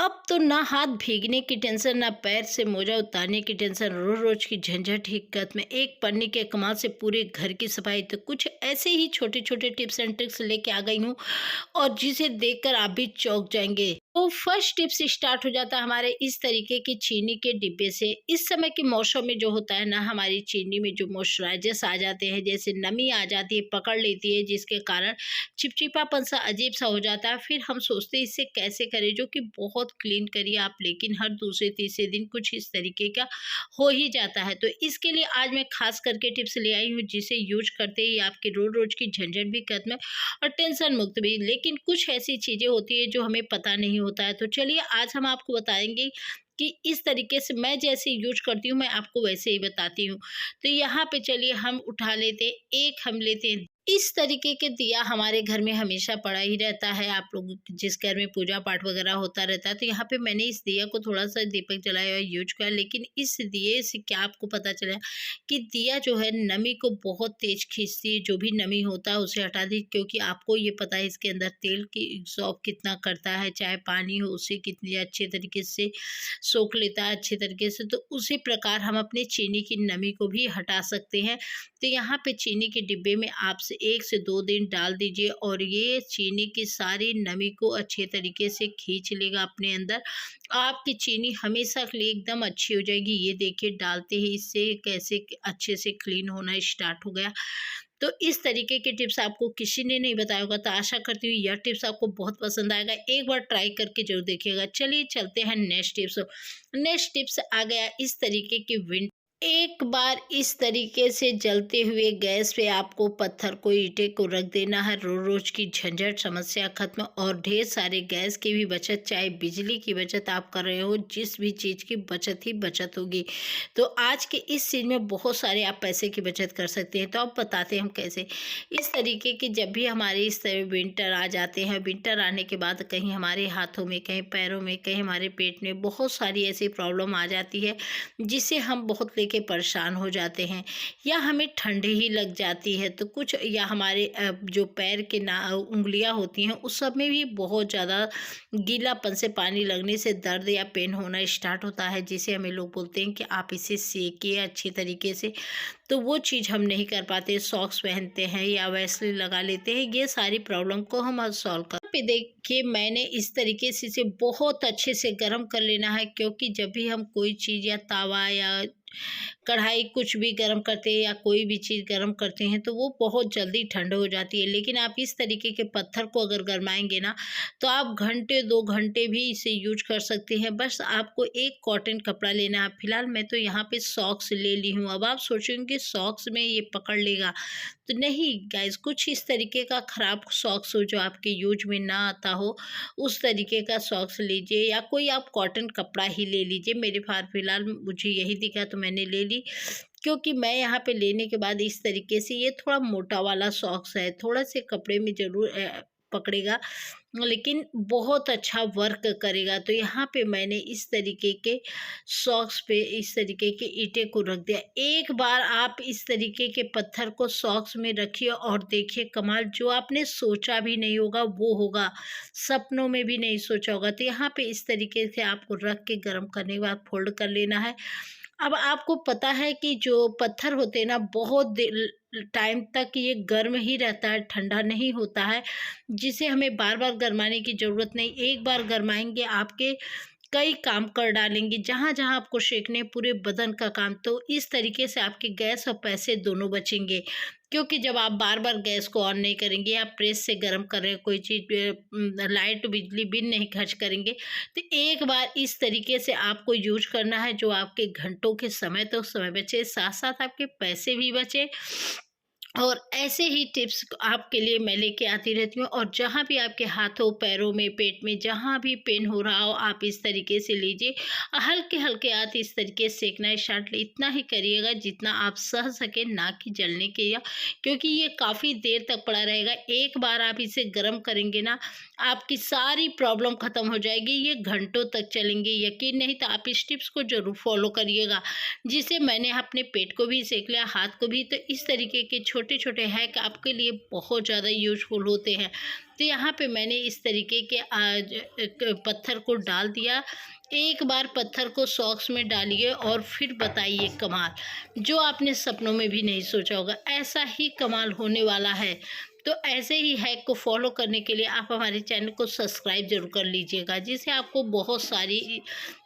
अब तो ना हाथ भीगने की टेंशन, ना पैर से मोजा उतारने की टेंशन, रोज रोज की झंझट हिक्कत में एक पन्नी के कमाल से पूरे घर की सफाई। तो कुछ ऐसे ही छोटे छोटे टिप्स एंड ट्रिक्स लेके आ गई हूँ और जिसे देखकर आप भी चौंक जाएंगे। तो फर्स्ट टिप्स स्टार्ट हो जाता है हमारे इस तरीके की चीनी के डिब्बे से। इस समय के मौसम में जो होता है ना, हमारी चीनी में जो मॉइस्चराइजर्स आ जाते हैं, जैसे नमी आ जाती है, पकड़ लेती है, जिसके कारण चिपचिपापन सा अजीब सा हो जाता है। फिर हम सोचते हैं इससे कैसे करें, जो कि बहुत क्लीन करिए आप, लेकिन हर दूसरे तीसरे दिन कुछ इस तरीके का हो ही जाता है। तो इसके लिए आज मैं खास करके टिप्स ले आई हूँ, जिसे यूज करते ही आपकी रोज रोज की झंझट भी खत्म और टेंशन मुक्त भी। लेकिन कुछ ऐसी चीजें होती है जो हमें पता नहीं होता है। तो चलिए आज हम आपको बताएंगे कि इस तरीके से मैं जैसे यूज करती हूँ, मैं आपको वैसे ही बताती हूँ। तो यहाँ पे चलिए हम उठा लेते हैं, एक हम लेते हैं इस तरीके के दिया। हमारे घर में हमेशा पड़ा ही रहता है, आप लोग जिस घर में पूजा पाठ वगैरह होता रहता है। तो यहाँ पे मैंने इस दिया को थोड़ा सा दीपक जलाया और यूज किया। लेकिन इस दिए से क्या आपको पता चला कि दिया जो है नमी को बहुत तेज खींचती है, जो भी नमी होता है उसे हटा दी। क्योंकि आपको ये पता है इसके अंदर तेल की एब्जॉर्ब कितना करता है, चाहे पानी हो उसे कितनी अच्छे तरीके से सोख लेता है अच्छे तरीके से। तो उसी प्रकार हम अपने चीनी की नमी को भी हटा सकते हैं। तो यहाँ पे चीनी के डिब्बे में आप 1 से 2 दिन डाल दीजिए और ये चीनी की सारी नमी को अच्छे तरीके से खींच लेगा अपने अंदर। आपकी चीनी हमेशा के लिए एकदम अच्छी हो जाएगी। ये देखिए डालते ही इससे कैसे अच्छे से क्लीन होना स्टार्ट हो गया। तो इस तरीके के टिप्स आपको किसी ने नहीं बताया होगा। तो आशा करती हूँ यह टिप्स आपको बहुत पसंद आएगा, एक बार ट्राई करके जरूर देखिएगा। चलिए चलते हैं नेक्स्ट टिप्स। नेक्स्ट टिप्स आ गया इस तरीके की विंड। एक बार इस तरीके से जलते हुए गैस पे आपको पत्थर को, ईंटे को रख देना है। रोज रोज की झंझट समस्या खत्म और ढेर सारे गैस की भी बचत, चाहे बिजली की बचत आप कर रहे हो, जिस भी चीज़ की बचत ही बचत होगी। तो आज के इस चीज़ में बहुत सारे आप पैसे की बचत कर सकते हैं। तो अब बताते हैं हम कैसे। इस तरीके की जब भी हमारे इस तरह विंटर आ जाते हैं, विंटर आने के बाद कहीं हमारे हाथों में, कहीं पैरों में, कहीं हमारे पेट में बहुत सारी ऐसी प्रॉब्लम आ जाती है जिससे हम बहुत लेके परेशान हो जाते हैं, या हमें ठंड ही लग जाती है। तो कुछ या हमारे जो पैर के ना उंगलियां होती हैं उस सब में भी बहुत ज़्यादा गीलापन से, पानी लगने से दर्द या पेन होना स्टार्ट होता है, जिसे हमें लोग बोलते हैं कि आप इसे सेकिए अच्छी तरीके से। तो वो चीज़ हम नहीं कर पाते, सॉक्स पहनते हैं या वैसलीन लगा लेते हैं। ये सारी प्रॉब्लम को हम सॉल्व कर पे देखिए मैंने इस तरीके से इसे बहुत अच्छे से गर्म कर लेना है। क्योंकि जब भी हम कोई चीज़ या तावा या कढ़ाई कुछ भी गर्म करते हैं या कोई भी चीज़ गर्म करते हैं तो वो बहुत जल्दी ठंड हो जाती है। लेकिन आप इस तरीके के पत्थर को अगर गरमाएंगे ना, तो आप घंटे 2 घंटे भी इसे यूज कर सकते हैं। बस आपको एक कॉटन कपड़ा लेना है। फिलहाल मैं तो यहाँ पे सॉक्स ले ली हूँ। अब आप सोचेंगे सॉक्स में ये पकड़ लेगा, तो नहीं गाइज, कुछ इस तरीके का ख़राब सॉक्स हो जो आपके यूज में ना आता हो, उस तरीके का सॉक्स लीजिए, या कोई आप कॉटन कपड़ा ही ले लीजिए। मेरे पास फिलहाल मुझे यही दिखा तो मैंने ले ली। क्योंकि मैं यहाँ पे लेने के बाद इस तरीके से, ये थोड़ा मोटा वाला सॉक्स है, थोड़ा से कपड़े में ज़रूर पकड़ेगा, लेकिन बहुत अच्छा वर्क करेगा। तो यहाँ पे मैंने इस तरीके के सॉक्स पे इस तरीके के ईंटे को रख दिया। एक बार आप इस तरीके के पत्थर को सॉक्स में रखिए और देखिए कमाल, जो आपने सोचा भी नहीं होगा वो होगा, सपनों में भी नहीं सोचा होगा। तो यहाँ पे इस तरीके से आपको रख के गर्म करने के बाद फोल्ड कर लेना है। अब आपको पता है कि जो पत्थर होते हैं ना, बहुत टाइम तक ये गर्म ही रहता है, ठंडा नहीं होता है, जिसे हमें बार बार गरमाने की ज़रूरत नहीं। एक बार गरमाएंगे आपके कई काम कर डालेंगे, जहाँ जहाँ आपको सेकने, पूरे बदन का काम। तो इस तरीके से आपके गैस और पैसे दोनों बचेंगे। क्योंकि जब आप बार बार गैस को ऑन नहीं करेंगे या प्रेस से गर्म कर रहे हैं कोई चीज़, लाइट बिजली बिल नहीं खर्च करेंगे। तो एक बार इस तरीके से आपको यूज करना है, जो आपके घंटों के समय तो समय बचे, साथ साथ आपके पैसे भी बचे। और ऐसे ही टिप्स आपके लिए मैं लेके आती रहती हूँ। और जहाँ भी आपके हाथों, पैरों में, पेट में जहाँ भी पेन हो रहा हो, आप इस तरीके से लीजिए। हल्के हल्के हाथ इस तरीके से सेकना स्टार्ट, इतना ही करिएगा जितना आप सह सके, ना कि जलने के, या क्योंकि ये काफ़ी देर तक पड़ा रहेगा। एक बार आप इसे गर्म करेंगे ना, आपकी सारी प्रॉब्लम खत्म हो जाएगी। ये घंटों तक चलेंगे, यकीन नहीं तो आप इस टिप्स को जरूर फॉलो करिएगा। जिसे मैंने अपने पेट को भी सेक लिया, हाथ को भी। तो इस तरीके के छोटे छोटे हैक आपके लिए बहुत ज़्यादा यूजफुल होते हैं। तो यहाँ पे मैंने इस तरीके के पत्थर को डाल दिया। एक बार पत्थर को सॉक्स में डालिए और फिर बताइए कमाल, जो आपने सपनों में भी नहीं सोचा होगा, ऐसा ही कमाल होने वाला है। तो ऐसे ही हैक को फॉलो करने के लिए आप हमारे चैनल को सब्सक्राइब ज़रूर कर लीजिएगा, जिससे आपको बहुत सारी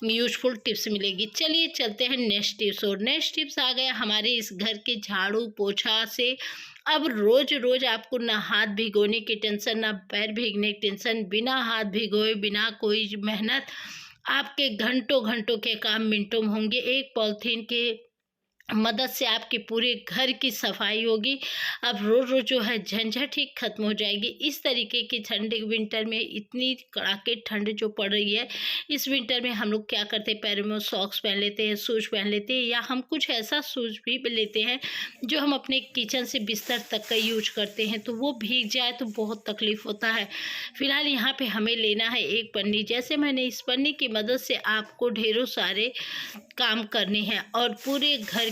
यूज़फुल टिप्स मिलेगी। चलिए चलते हैं नेक्स्ट टिप्स। और नेक्स्ट टिप्स आ गया हमारे इस घर के झाड़ू पोछा से। अब रोज़-रोज़ आपको ना हाथ भिगोने की टेंशन, ना पैर भीगने की टेंशन, बिना हाथ भिगोए, बिना कोई मेहनत आपके घंटों-घंटों के काम मिनटों में होंगे। एक पॉलीथीन के मदद से आपके पूरे घर की सफाई होगी। अब रोज़-रोज़ जो है झंझट ही खत्म हो जाएगी। इस तरीके की ठंडी विंटर में इतनी कड़ाके ठंड जो पड़ रही है, इस विंटर में हम लोग क्या करते हैं, पैरों में सॉक्स पहन लेते हैं, शूज़ पहन लेते हैं, या हम कुछ ऐसा शूज़ भी लेते हैं जो हम अपने किचन से बिस्तर तक का यूज़ करते हैं, तो वो भीग जाए तो बहुत तकलीफ़ होता है। फ़िलहाल यहाँ पे हमें लेना है एक पन्नी। जैसे मैंने इस पन्नी की मदद से आपको ढेरों सारे काम करने हैं और पूरे घर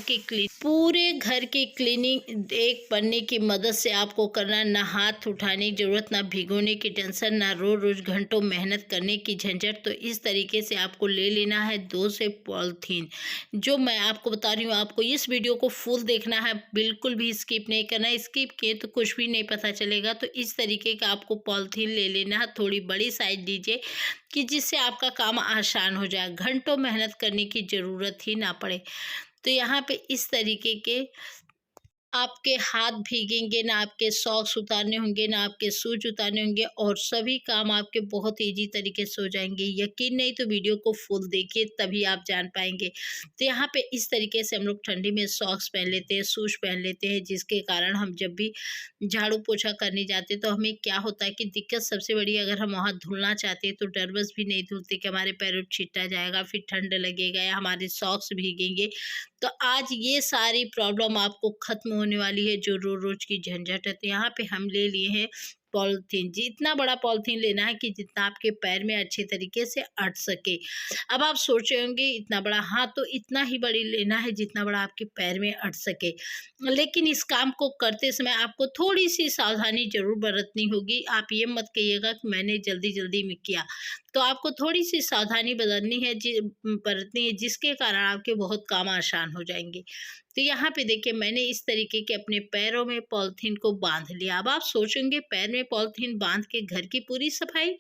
की क्लीनिंग एक पन्ने की मदद से आपको करना। ना हाथ उठाने की ज़रूरत, ना भिगोने की टेंशन, ना रोज़ घंटों मेहनत करने की झंझट। तो इस तरीके से आपको ले लेना है 2 से पॉलीथीन। जो मैं आपको बता रही हूँ, आपको इस वीडियो को फुल देखना है, बिल्कुल भी स्किप नहीं करना है। स्किप किए तो कुछ भी नहीं पता चलेगा। तो इस तरीके का आपको पॉलीथीन ले लेना है, थोड़ी बड़ी साइज़ लीजिए कि जिससे आपका काम आसान हो जाए, घंटों मेहनत करने की ज़रूरत ही ना पड़े। तो यहाँ पे इस तरीके के आपके हाथ भीगेंगे, ना आपके सॉक्स उतारने होंगे, ना आपके शूज उतारने होंगे, और सभी काम आपके बहुत ईजी तरीके से हो जाएंगे। यकीन नहीं तो वीडियो को फुल देखिए, तभी आप जान पाएंगे। तो यहाँ पे इस तरीके से हम लोग ठंडी में सॉक्स पहन लेते हैं, शूज पहन लेते हैं, जिसके कारण हम जब भी झाड़ू पोछा करने जाते हैं तो हमें क्या होता है कि दिक्कत सबसे बड़ी, अगर हम वहाँ धुलना चाहते हैं तो डरबस भी नहीं धुलते कि हमारे पैरों छिटा जाएगा, फिर ठंड लगेगा या हमारे सॉक्स भीगेंगे। तो आज ये सारी प्रॉब्लम आपको खत्म होने वाली है, जो रोज़ की झंझट है। तो यहाँ पे हम ले लिए हैं पॉलीथीन। जितना बड़ा पॉलीथीन लेना है कि जितना आपके पैर में अच्छे तरीके से अट सके। अब आप सोच रहे होंगे इतना बड़ा, हाँ, तो इतना ही बड़ी लेना है जितना बड़ा आपके पैर में अट सके। लेकिन इस काम को करते समय आपको थोड़ी-सी सावधानी ज़रूर बरतनी होगी। आप ये मत कहिएगा कि मैंने जल्दी-जल्दी में किया। तो आपको थोड़ी-सी सावधानी बरतनी है, जिसके कारण आपके बहुत काम आसान हो जाएँगे। तो यहाँ पे देखिए मैंने इस तरीके के अपने पैरों में पॉलीथीन को बाँध लिया। अब आप सोचेंगे पैर में पॉलीथीन बाँध के घर की पूरी सफाई?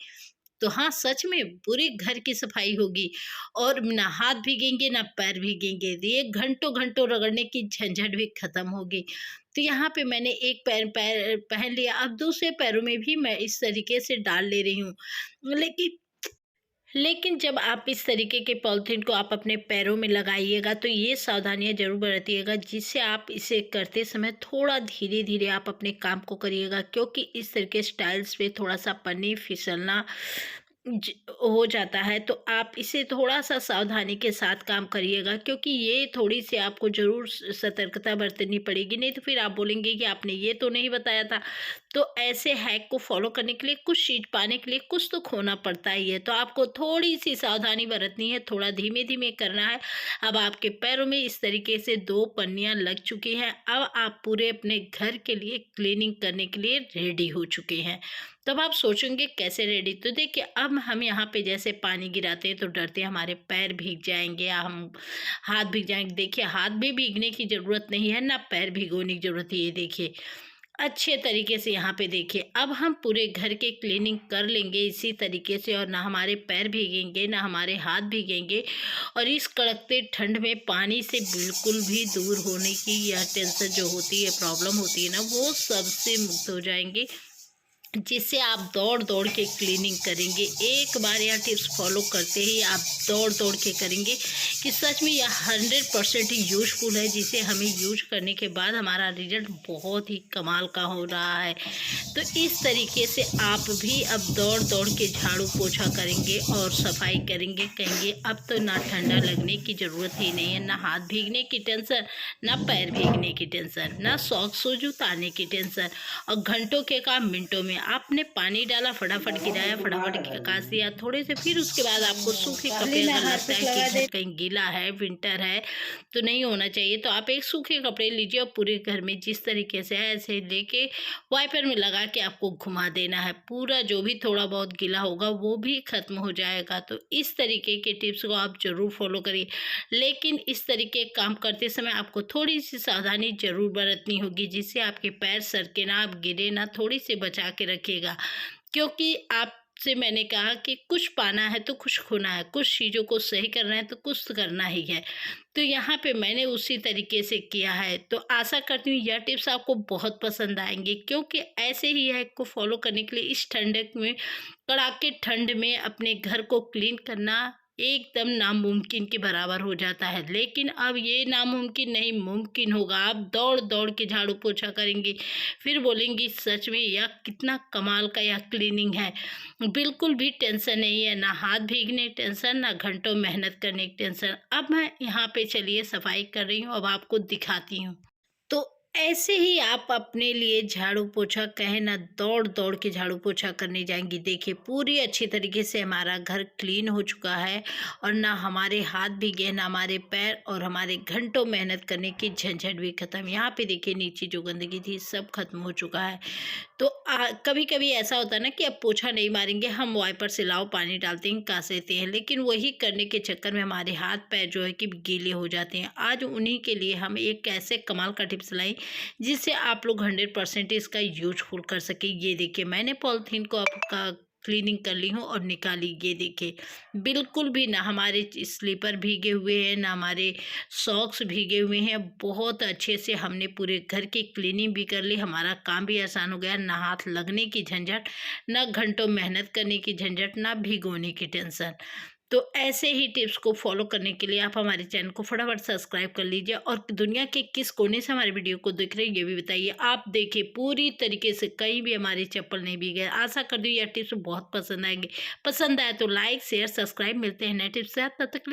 तो हाँ, सच में पूरे घर की सफाई होगी और ना हाथ भीगेंगे, ना पैर भीगेंगे। ये घंटों-घंटों रगड़ने की झंझट भी खत्म होगी। तो यहाँ पे मैंने एक पैर पैर पहन लिया, अब दूसरे पैरों में भी मैं इस तरीके से डाल ले रही हूँ। लेकिन लेकिन जब आप इस तरीके के पॉलीथीन को आप अपने पैरों में लगाइएगा तो ये सावधानियाँ ज़रूर बरतिएगा, जिससे आप इसे करते समय थोड़ा धीरे-धीरे आप अपने काम को करिएगा, क्योंकि इस तरह के स्टाइल्स पे थोड़ा-सा पन्नी फिसलना ज हो जाता है। तो आप इसे थोड़ा-सा सावधानी के साथ काम करिएगा, क्योंकि ये थोड़ी-सी आपको ज़रूर सतर्कता बरतनी पड़ेगी, नहीं तो फिर आप बोलेंगे कि आपने ये तो नहीं बताया था। तो ऐसे हैक को फ़ॉलो करने के लिए, कुछ चीज़ पाने के लिए कुछ तो खोना पड़ता ही है। तो आपको थोड़ी-सी सावधानी बरतनी है, थोड़ा धीमे-धीमे करना है। अब आपके पैरों में इस तरीके से 2 पन्नियाँ लग चुकी हैं। अब आप पूरे अपने घर के लिए क्लीनिंग करने के लिए रेडी हो चुके हैं। तब आप सोचेंगे कैसे रेडी? तो देखिए अब हम यहाँ पे जैसे पानी गिराते हैं तो डरते हैं हमारे पैर भीग जाएँगे या हम हाथ भीग जाएँगे। देखिए हाथ भी भीगने की ज़रूरत नहीं है, ना पैर भिगोने की ज़रूरत है। ये देखिए अच्छे तरीके से यहाँ पे देखिए अब हम पूरे घर की क्लीनिंग कर लेंगे इसी तरीके से, और ना हमारे पैर भीगेंगे, ना हमारे हाथ भीगेंगे, और इस कड़कते ठंड में पानी से बिल्कुल भी दूर होने की यह टेंशन जो होती है, प्रॉब्लम होती है ना, वो सबसे मुक्त हो जाएंगे, जिससे आप दौड़-दौड़ के क्लीनिंग करेंगे। एक बार यह टिप्स फॉलो करते ही आप दौड़-दौड़ के करेंगे कि सच में यह 100% ही यूज़फुल है, जिसे हमें यूज़ करने के बाद हमारा रिज़ल्ट बहुत ही कमाल का हो रहा है। तो इस तरीके से आप भी अब दौड़-दौड़ के झाड़ू पोछा करेंगे और सफाई करेंगे, कहेंगे अब तो ना ठंडा लगने की ज़रूरत ही नहीं है, ना हाथ भीगने की टेंशन, ना पैर भीगने की टेंशन, ना सॉक्स शूज़ उतारने की टेंशन, और घंटों के काम मिनटों में आपने पानी डाला, फटाफट गिराया, फटाफट खकास दिया थोड़े से, फिर उसके बाद आपको सूखे कपड़े, अगर लगता है कि घर कहीं गीला है, विंटर है तो नहीं होना चाहिए, तो आप एक सूखे कपड़े लीजिए और पूरे घर में जिस तरीके से है ऐसे लेके वाइपर में लगा के आपको घुमा देना है। पूरा जो भी थोड़ा बहुत गीला होगा वो भी खत्म हो जाएगा। तो इस तरीके के टिप्स को आप ज़रूर फॉलो करिए, लेकिन इस तरीके काम करते समय आपको थोड़ी सी सावधानी ज़रूर बरतनी होगी, जिससे आपके पैर सरके ना, आप गिरे ना, थोड़ी सी बचा के रखिएगा। क्योंकि आपसे मैंने कहा कि कुछ पाना है तो कुछ खोना है, कुछ चीज़ों को सही करना है तो कुछ तो करना ही है। तो यहाँ पे मैंने उसी तरीके से किया है। तो आशा करती हूँ यह टिप्स आपको बहुत पसंद आएंगे, क्योंकि ऐसे ही हैक को फॉलो करने के लिए इस ठंडक में, कड़ाके ठंड में अपने घर को क्लीन करना एकदम नामुमकिन के बराबर हो जाता है। लेकिन अब ये नामुमकिन नहीं, मुमकिन होगा। आप दौड़ दौड़ के झाड़ू पोछा करेंगी, फिर बोलेंगी सच में यह कितना कमाल का यह क्लीनिंग है। बिल्कुल भी टेंशन नहीं है, ना हाथ भीगने की टेंशन, ना घंटों मेहनत करने की टेंशन। अब मैं यहाँ पे चलिए सफाई कर रही हूँ, अब आपको दिखाती हूँ। तो ऐसे ही आप अपने लिए झाड़ू पोछा कहे ना, दौड़ दौड़ के झाड़ू पोछा करने जाएंगी। देखिए पूरी अच्छी तरीके से हमारा घर क्लीन हो चुका है, और ना हमारे हाथ भीगे, ना हमारे पैर, और हमारे घंटों मेहनत करने की झंझट भी खत्म। यहाँ पे देखिए नीचे जो गंदगी थी सब खत्म हो चुका है। तो कभी कभी ऐसा होता है ना कि अब पोछा नहीं मारेंगे, हम वाइपर से लाओ पानी डालते हैं, कास देते हैं, लेकिन वही करने के चक्कर में हमारे हाथ पैर जो है कि गीले हो जाते हैं। आज उन्हीं के लिए हम एक ऐसे कमाल का टिप्स लाई जिससे आप लोग 100% इसका यूजफुल कर सके। ये देखिए मैंने पॉलिथीन को आपका क्लीनिंग कर ली हूँ और निकाली। ये देखिए बिल्कुल भी ना हमारे स्लीपर भीगे हुए हैं, ना हमारे सॉक्स भीगे हुए हैं। बहुत अच्छे से हमने पूरे घर की क्लीनिंग भी कर ली, हमारा काम भी आसान हो गया। ना हाथ लगने की झंझट, ना घंटों मेहनत करने की झंझट, ना भिगोने की टेंशन। तो ऐसे ही टिप्स को फॉलो करने के लिए आप हमारे चैनल को फटाफट सब्सक्राइब कर लीजिए, और दुनिया के किस कोने से हमारे वीडियो को देख रहे हैं ये भी बताइए। आप देखिए पूरी तरीके से कहीं भी हमारी चप्पल नहीं भीगे। आशा करती हूँ यह टिप्स बहुत पसंद आएंगे। पसंद आए तो लाइक शेयर सब्सक्राइब। मिलते हैं नए टिप्स से, तब तक के लिए